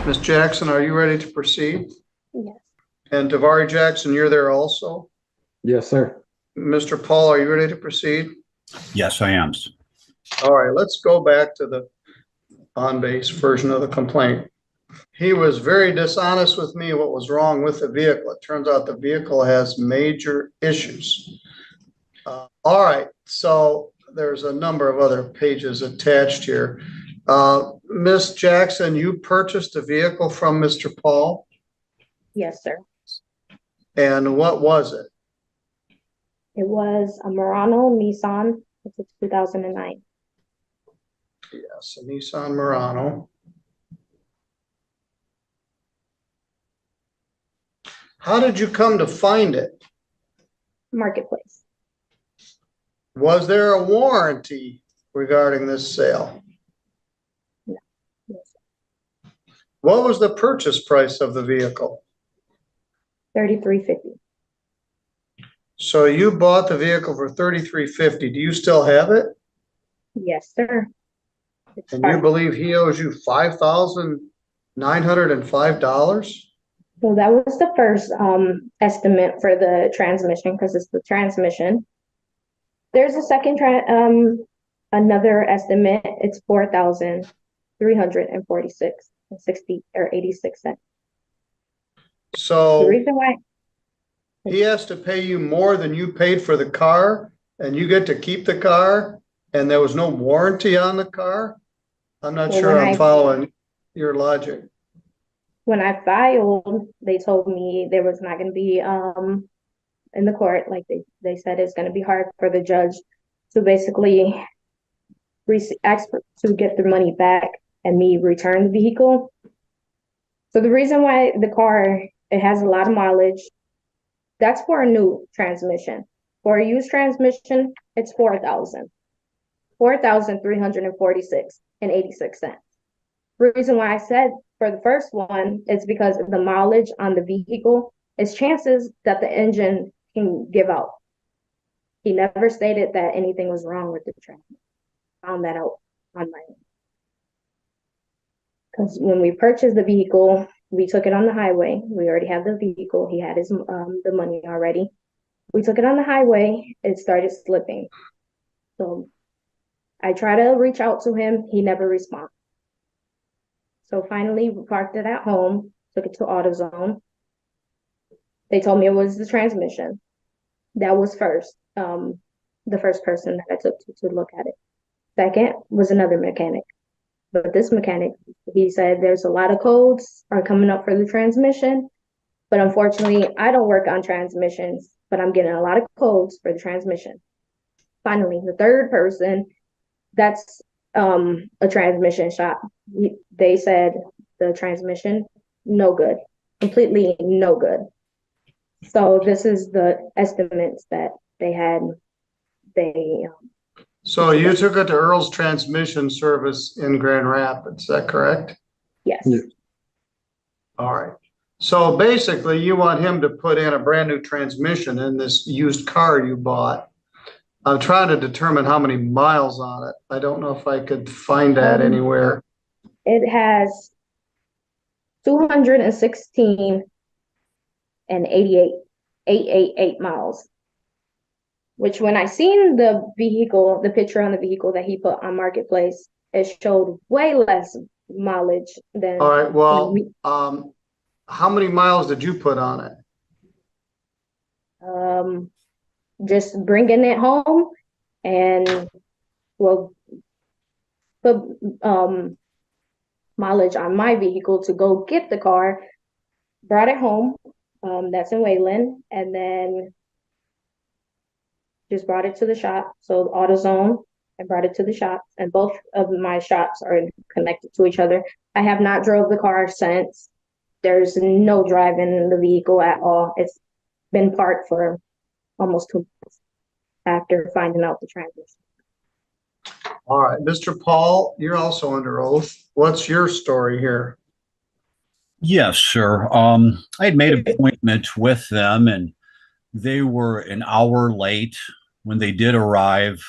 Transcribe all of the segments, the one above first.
Ms. Jackson, are you ready to proceed? Yes. And Davari Jackson, you're there also? Yes, sir. Mr. Paul, are you ready to proceed? Yes, I am. All right, let's go back to the on-base version of the complaint. He was very dishonest with me what was wrong with the vehicle. It turns out the vehicle has major issues. All right, so there's a number of other pages attached here. Ms. Jackson, you purchased a vehicle from Mr. Paul, Yes, sir. and what was it? It was a Murano Nissan. It's a 2009. Yes, a Nissan Murano. How did you come to find it? Marketplace. Was there a warranty regarding this sale? No. Yes, sir. What was the purchase price of the vehicle? $33.50. So you bought the vehicle for $33.50. Do you still have it? Yes, sir. It's And you fine. believe he owes you $5,905? So that was the first estimate for the transmission, because it's the transmission. There's a second another estimate. It's 4,346 and 60 or 86 cents. The So reason why he has to pay you more than you paid for the car, and you get to keep the car, and there was no warranty on the car? I'm not Well, sure when I'm following your logic. when I filed, they told me there was not going to be in the court, like they said it's going to be hard for the judge to basically ask to get the money back and me return the vehicle. So the reason why the car, it has a lot of mileage, that's for a new transmission. For a used transmission, it's 4,346 and 86 cents. The reason why I said for the first one is because the mileage on the vehicle is chances that the engine can give out. He never stated that anything was wrong with the transmission. Found that out on my own. Because when we purchased the vehicle, we took it on the highway. We already had the vehicle. He had his the money already. We took it on the highway. It started slipping. So I tried to reach out to him. He never responded. So finally, we parked it at home, took it to AutoZone. They told me it was the transmission. That was first, the first person that I took to look at it. Second was another mechanic. But this mechanic, he said there's a lot of codes are coming up for the transmission. But unfortunately, I don't work on transmissions, but I'm getting a lot of codes for the transmission. Finally, the third person, that's a transmission shop. They said the transmission, no good, completely no good. So this is the estimates that they had. So you took it to Earl's Transmission Service in Grand Rapids, is that correct? Yes. Yeah. All right. So basically, you want him to put in a brand new transmission in this used car you bought. I'm trying to determine how many miles on it. I don't know if I could find that anywhere. It has 216 and 888 miles. Which when I seen the vehicle, the picture on the vehicle that he put on Marketplace, it showed way less mileage than. All right, well, how many miles did you put on it? Just bringing it home and put mileage on my vehicle to go get the car, brought it home, that's in Wayland, and then just brought it to the shop, so AutoZone, and brought it to the shop, and both of my shops are connected to each other. I have not drove the car since. There's no driving in the vehicle at all. It's been parked for almost 2 months after finding out the transmission. All right, Mr. Paul, you're also under oath. What's your story here? Yes, sir. I had made an appointment with them, and they were an hour late. When they did arrive,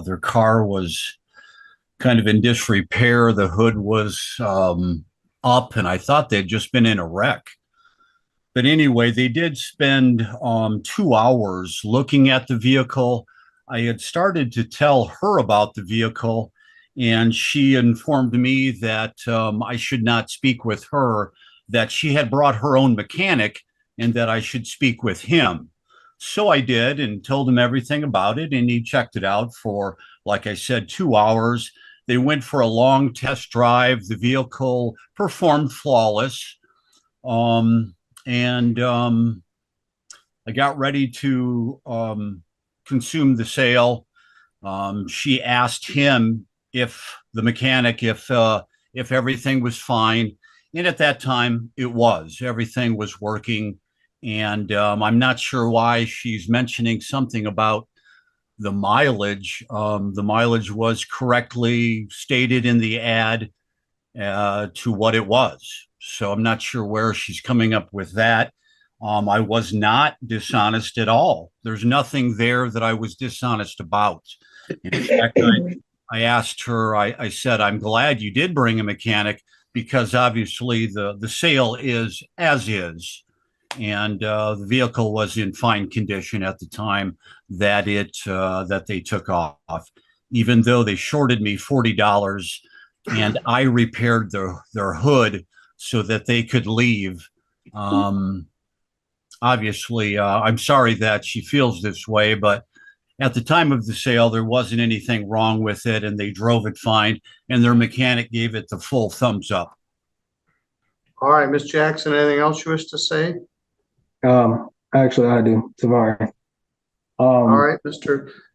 their car was kind of in disrepair. The hood was up, and I thought they'd just been in a wreck. But anyway, they did spend 2 hours looking at the vehicle. I had started to tell her about the vehicle, and she informed me that I should not speak with her, that she had brought her own mechanic, and that I should speak with him. So I did and told him everything about it, and he checked it out for, like I said, 2 hours. They went for a long test drive. The vehicle performed flawless. Um, and I got ready to consume the sale. She asked him if the mechanic, if everything was fine, and at that time it was. Everything was working, and I'm not sure why she's mentioning something about the mileage. The mileage was correctly stated in the ad to what it was. So I'm not sure where she's coming up with that. I was not dishonest at all. There's nothing there that I was dishonest about. In fact, I asked her, I said, I'm glad you did bring a mechanic because obviously the sale is as is. And the vehicle was in fine condition at the time that that they took off, even though they shorted me $40 and I repaired their hood so that they could leave. Um, Obviously, I'm sorry that she feels this way, but at the time of the sale, there wasn't anything wrong with it, and they drove it fine, and their mechanic gave it the full thumbs up. All right, Ms. Jackson, anything else you wish to say? Actually, I do. Tavari. All right,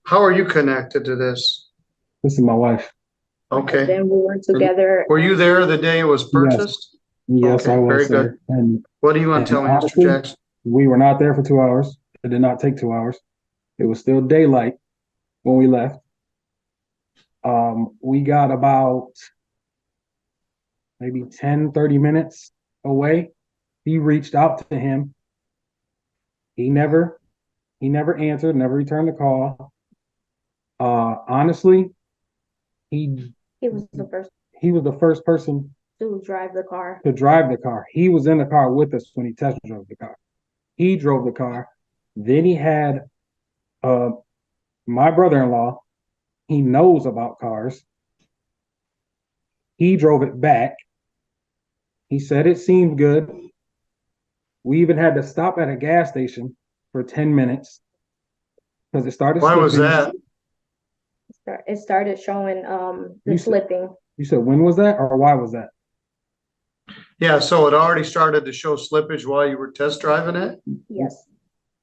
how are you connected to this? This is my wife. Okay. Then we were together. Were you there the day it was purchased? Yes, Okay, I was. very Sir. good. And What do you want to tell me, Mr. honestly, Jackson? we were not there for 2 hours. It did not take 2 hours. It was still daylight when we left. We got about maybe 10, 30 minutes away. He reached out to him. He never answered, never returned the call. Honestly, He was the first he was the first person to drive the car. to drive the car. He was in the car with us when he test drove the car. He drove the car. Then he had my brother-in-law. He knows about cars. He drove it back. He said it seemed good. We even had to stop at a gas station for 10 minutes because it started Why slipping. was that? It started showing the slipping. You said when was that or why was that? Yeah, so it already started to show slippage while you were test driving it? Yes.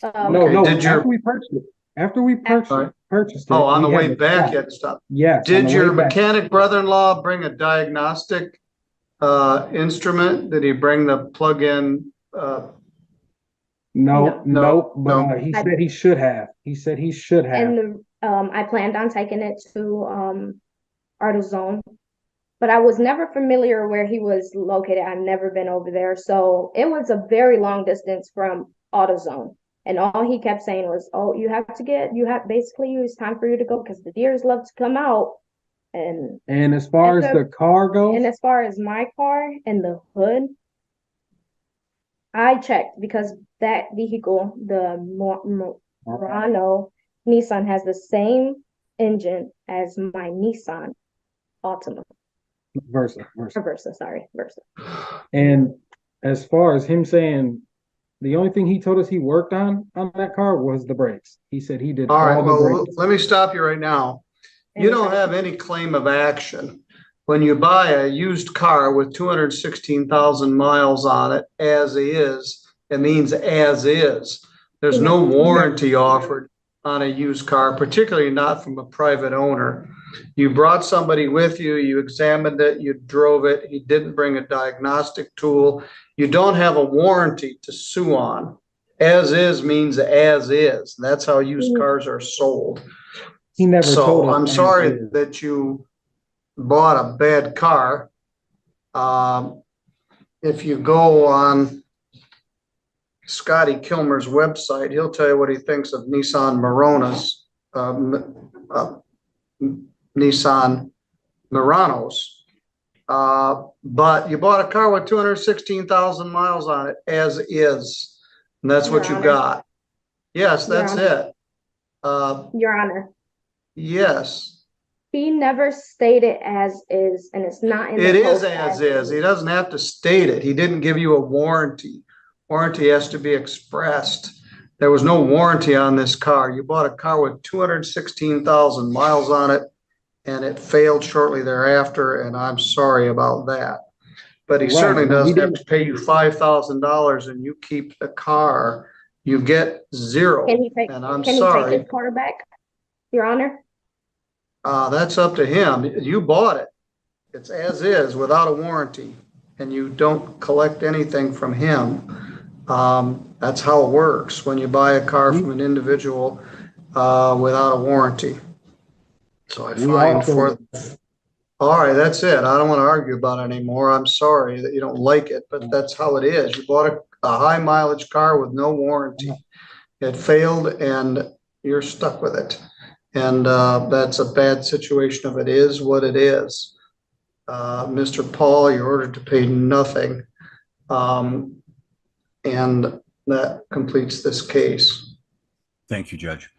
No, did your- after we purchased it. After we purchased it. Oh, on the we had way to back, stop. you had to stop. Yes. Did on the your way back. mechanic brother-in-law bring a diagnostic instrument? Did he bring the plug-in? No, but no. he said he should have. He said he should have. And I planned on taking it to AutoZone, but I was never familiar where he was located. I've never been over there, so it was a very long distance from AutoZone. And all he kept saying was, "Oh, basically it's time for you to go because the deers love to come out." And as far as the car goes, and as far as my car and the hood, I checked because that vehicle, the Murano Nissan, has the same engine as my Nissan Altima. Versa. Versa. And as far as him saying, the only thing he told us he worked on that car was the brakes. He said he did All right, all the well, brakes. let me stop you right now. You don't have any claim of action. When you buy a used car with 216,000 miles on it, as is, it means as is. There's no warranty offered on a used car, particularly not from a private owner. You brought somebody with you, you examined it, you drove it, he didn't bring a diagnostic tool. You don't have a warranty to sue on. As is means as is. That's how used cars are sold. He never told us. I'm sorry that you bought a bad car. If you go on Scotty Kilmer's website, he'll tell you what he thinks of Nissan Nissan Muranos. But you bought a car with 216,000 miles on it as is. And that's what you Your Honor. got. Yes, Your that's Honor. it. Your Honor, Yes, he never stated as is, and it's not in the it is post as is. He doesn't have to state it. He didn't give you a warranty. Warranty has to be expressed. There was no warranty on this car. You bought a car with 216,000 miles on it, and it failed shortly thereafter, and I'm sorry about that. But he Right, certainly but we doesn't have didn't- to pay you $5,000 and you keep the car. You get zero, Can he take, and I'm can he take sorry. his car back, Your Honor? That's up to him. You bought it. It's as is without a warranty, and you don't collect anything from him. That's how it works when you buy a car from an individual without a warranty. So I We find also- all right, that's it. I don't want to argue about it anymore. I'm sorry that you don't like it, but that's how it is. You bought a high mileage car with no warranty. It failed and you're stuck with it. And that's a bad situation if it is what it is. Mr. Paul, you're ordered to pay nothing. And that completes this case. Thank you, Judge.